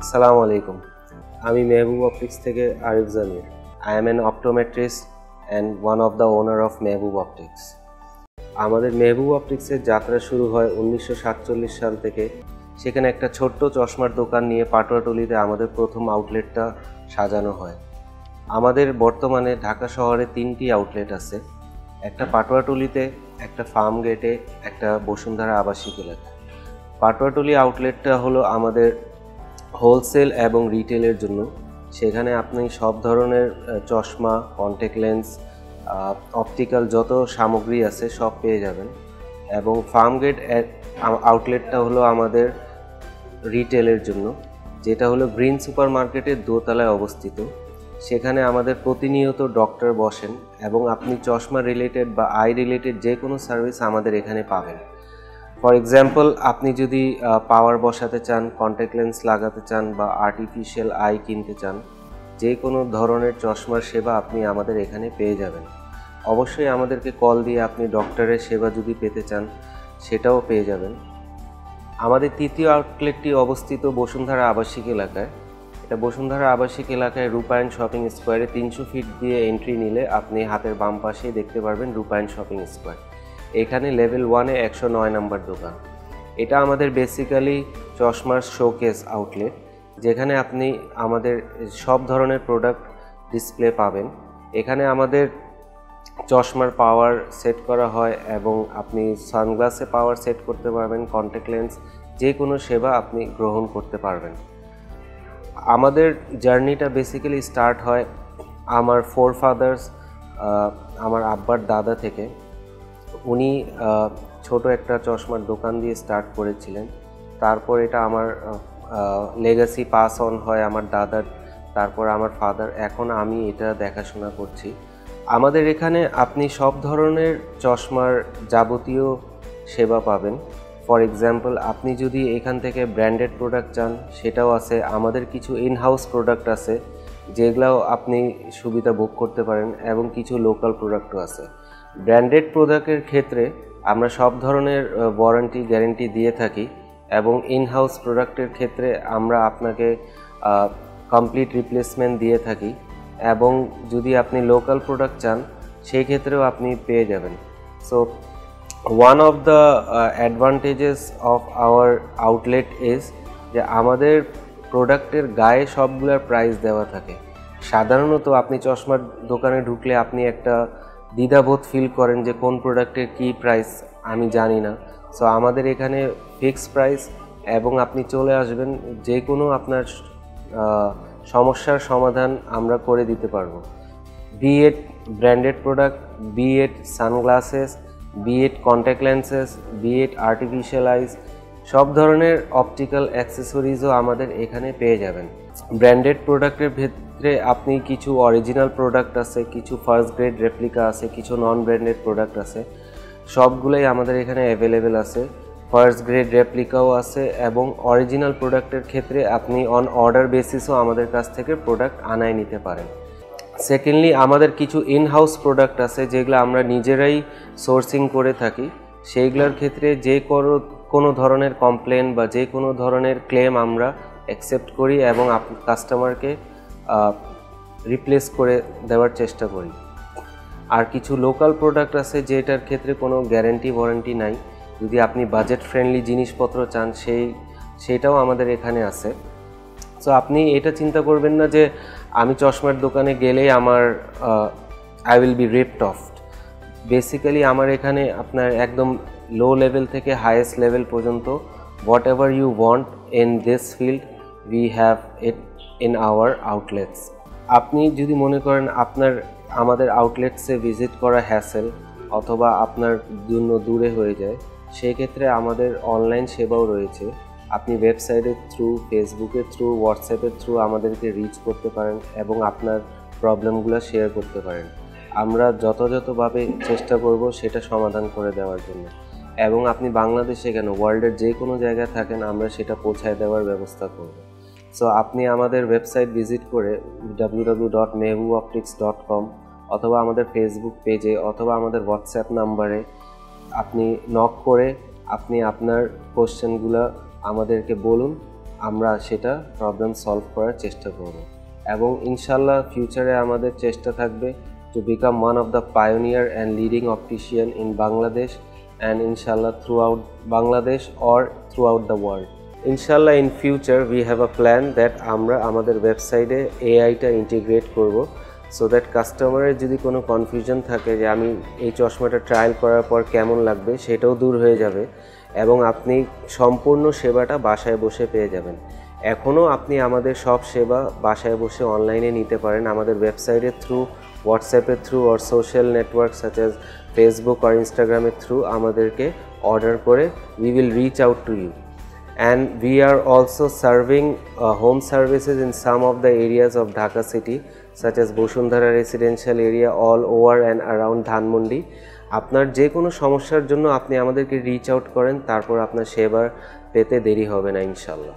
আসসালামু আলাইকুম। আমি মেহবুব অপটিক্স থেকে Arif Jamir. I am an optometrist and one of the owner of Mehboob optics. আমাদের মেহবুব অপটিক্সের যাত্রা শুরু হয় 1947 সাল থেকে। সেখানে একটা ছোট্ট চশমার দোকান নিয়ে পাটুয়াটুলিতে আমাদের প্রথম আউটলেটটা সাজানো হয়। আমাদের বর্তমানে ঢাকা শহরে 3টি আউটলেট আছে, একটা পাটুয়াটুলিতে, একটা ফার্ম গেটে, একটা বসুন্ধরা আবাসিক এলাকা। পাটুয়াটুলি আউটলেটটা হলো আমাদের হোলসেল এবং রিটেলের জন্য। সেখানে আপনি সব ধরনের চশমা, কন্ট্যাক্ট লেন্স, অপটিক্যাল যত সামগ্রী আছে সব পেয়ে যাবেন। এবং ফার্ম গেট আউটলেটটা হলো আমাদের রিটেলের জন্য, যেটা হলো গ্রিন সুপার মার্কেটের দোতলায় অবস্থিত। সেখানে আমাদের প্রতিনিয়ত ডক্টর বসেন এবং আপনি চশমা রিলেটেড বা আই রিলেটেড যে কোনো সার্ভিস আমাদের এখানে পাবেন। ফর এক্সাম্পল, আপনি যদি পাওয়ার বসাতে চান, কন্ট্যাক্ট লেন্স লাগাতে চান বা আর্টিফিশিয়াল আই কিনতে চান, যে কোনো ধরনের চশমার সেবা আপনি আমাদের এখানে পেয়ে যাবেন। অবশ্যই আমাদেরকে কল দিয়ে আপনি ডক্টরের সেবা যদি পেতে চান সেটাও পেয়ে যাবেন। আমাদের তৃতীয় আউটলেটটি অবস্থিত বসুন্ধরা আবাসিক এলাকায়। এটা বসুন্ধরা আবাসিক এলাকায় রূপায়ণ শপিং স্কোয়ারে 300 ফিট দিয়ে এন্ট্রি নিলে আপনি হাতের বাম পাশেই দেখতে পারবেন রূপায়ণ শপিং স্কোয়ার। এখানে লেভেল 1-এ 109 নম্বর দোকান। এটা আমাদের বেসিক্যালি চশমার শোকেস আউটলেট, যেখানে আপনি আমাদের সব ধরনের প্রোডাক্ট ডিসপ্লে পাবেন। এখানে আমাদের চশমার পাওয়ার সেট করা হয় এবং আপনি সানগ্লাসে পাওয়ার সেট করতে পারবেন, কন্ট্যাক্ট লেন্স, যে কোনো সেবা আপনি গ্রহণ করতে পারবেন। আমাদের জার্নিটা বেসিক্যালি স্টার্ট হয় আমার ফোরফাদার্স, আমার আব্বার দাদা থেকে। উনি ছোট একটা চশমার দোকান দিয়ে স্টার্ট করেছিলেন। তারপর এটা আমার লেগাসি পাস অন হয় আমার দাদার, তারপর আমার ফাদার, এখন আমি এটা দেখাশোনা করছি। আমাদের এখানে আপনি সব ধরনের চশমার যাবতীয় সেবা পাবেন। ফর এক্সাম্পল, আপনি যদি এখান থেকে ব্র্যান্ডেড প্রোডাক্ট চান সেটাও আছে। আমাদের কিছু ইনহাউস প্রোডাক্ট আছে যেগুলাও আপনি সুবিধা ভোগ করতে পারেন এবং কিছু লোকাল প্রোডাক্টও আছে। ব্র্যান্ডেড প্রোডাক্টের ক্ষেত্রে আমরা সব ধরনের ওয়ারেন্টি গ্যারেন্টি দিয়ে থাকি এবং ইনহাউস প্রোডাক্টের ক্ষেত্রে আমরা আপনাকে কমপ্লিট রিপ্লেসমেন্ট দিয়ে থাকি। এবং যদি আপনি লোকাল প্রোডাক্ট চান সেই ক্ষেত্রেও আপনি পেয়ে যাবেন। So one of the advantages of our outlet is যে আমাদের প্রোডাক্টের গায়ে সবগুলোর প্রাইস দেওয়া থাকে। সাধারণত আপনি চশমার দোকানে ঢুকলে আপনি একটা দ্বিধাবোধ ফিল করেন যে কোন প্রোডাক্টের কী প্রাইস আমি জানি না। সো আমাদের এখানে ফিক্স প্রাইস এবং আপনি চলে আসবেন, যে কোনো আপনার সমস্যার সমাধান আমরা করে দিতে পারবো। বি এট ব্র্যান্ডেড প্রোডাক্ট, বি এট সানগ্লাসেস, বি এট কন্ট্যাক্ট লেন্সেস, বি এট আর্টিফিশিয়াল আইস, সব ধরনের অপটিক্যাল অ্যাক্সেসরিজও আমাদের এখানে পেয়ে যাবেন। ব্র্যান্ডেড প্রোডাক্টের ক্ষেত্রে আপনি কিছু অরিজিনাল প্রোডাক্ট আছে, কিছু ফার্স্ট গ্রেড রেপ্লিকা আছে, কিছু নন ব্র্যান্ডেড প্রোডাক্ট আছে। সবগুলোই আমাদের এখানে অ্যাভেলেবেল আছে। ফার্স্ট গ্রেড রেপ্লিকাও আছে এবং অরিজিনাল প্রোডাক্টের ক্ষেত্রে আপনি অন অর্ডার বেসিসও আমাদের কাছ থেকে প্রোডাক্ট আনায় নিতে পারেন। সেকেন্ডলি, আমাদের কিছু ইনহাউস প্রোডাক্ট আছে যেগুলো আমরা নিজেরাই সোর্সিং করে থাকি। সেইগুলোর ক্ষেত্রে যে কোনো ধরনের কমপ্লেন বা যে কোনো ধরনের ক্লেম আমরা অ্যাকসেপ্ট করি এবং কাস্টমারকে রিপ্লেস করে দেওয়ার চেষ্টা করি। আর কিছু লোকাল প্রোডাক্ট আছে যেটার ক্ষেত্রে কোনো গ্যারেন্টি ওয়ারেন্টি নাই। যদি আপনি বাজেট ফ্রেন্ডলি জিনিসপত্র চান সেইটাও আমাদের এখানে আছে। সো আপনি এটা চিন্তা করবেন না যে আমি চশমার দোকানে গেলেই আমার I will be ripped off. Basically আমার এখানে আপনার একদম লো লেভেল থেকে হাইয়েস্ট লেভেল পর্যন্ত whatever you want in this field we have it in our outlets. আপনি যদি মনে করেন আপনার আমাদের আউটলেটসে ভিজিট করা হ্যাসেল অথবা আপনার জন্য দূরে হয়ে যায়, সেক্ষেত্রে আমাদের অনলাইন সেবাও রয়েছে। আপনি ওয়েবসাইটের থ্রু, ফেসবুকের থ্রু, হোয়াটসঅ্যাপের থ্রু আমাদেরকে রিচ করতে পারেন এবং আপনার প্রবলেমগুলো শেয়ার করতে পারেন। আমরা যথাযথভাবে চেষ্টা করব সেটা সমাধান করে দেওয়ার জন্য। এবং আপনি বাংলাদেশে কেন, ওয়ার্ল্ডের যে কোনো জায়গায় থাকেন আমরা সেটা পৌঁছায় দেওয়ার ব্যবস্থা করব। সো আপনি আমাদের ওয়েবসাইট ভিজিট করে www.mehbuboptics.com অথবা আমাদের ফেসবুক পেজে অথবা আমাদের হোয়াটসঅ্যাপ নাম্বারে আপনি নক করে আপনি আপনার কোশ্চেনগুলো আমাদেরকে বলুন। আমরা সেটা প্রবলেম সলভ করার চেষ্টা করব এবং ইনশাল্লাহ ফিউচারে আমাদের চেষ্টা থাকবে to become one of the pioneer and leading optician in Bangladesh and inshallah throughout Bangladesh or throughout the world. Inshallah in future we have a plan that আমরা আমাদের ওয়েবসাইটে AI টা ইন্টিগ্রেট করব so that কাস্টমারের যদি কোনো confusion থাকে যে আমি এই চশমাটা ট্রায়াল করার পর কেমন লাগবে সেটাও দূর হয়ে যাবে এবং আপনি সম্পূর্ণ সেবাটা বাসায় বসে পেয়ে যাবেন। এখনও আপনি আমাদের সব সেবা বাসায় বসে অনলাইনে নিতে পারেন আমাদের ওয়েবসাইটের থ্রু, হোয়াটসঅ্যাপের through or social networks such as Facebook or Instagramের থ্রু আমাদেরকে অর্ডার করে we will reach out to you. And we are also serving home services in some of the areas of Dhaka city such as Bosundhara residential area all over and around Dhanmondi. আপনার যে কোনো সমস্যার জন্য আপনি আমাদেরকে reach out করেন, তারপর আপনার সেবা পেতে দেরি হবে না ইনশাল্লাহ।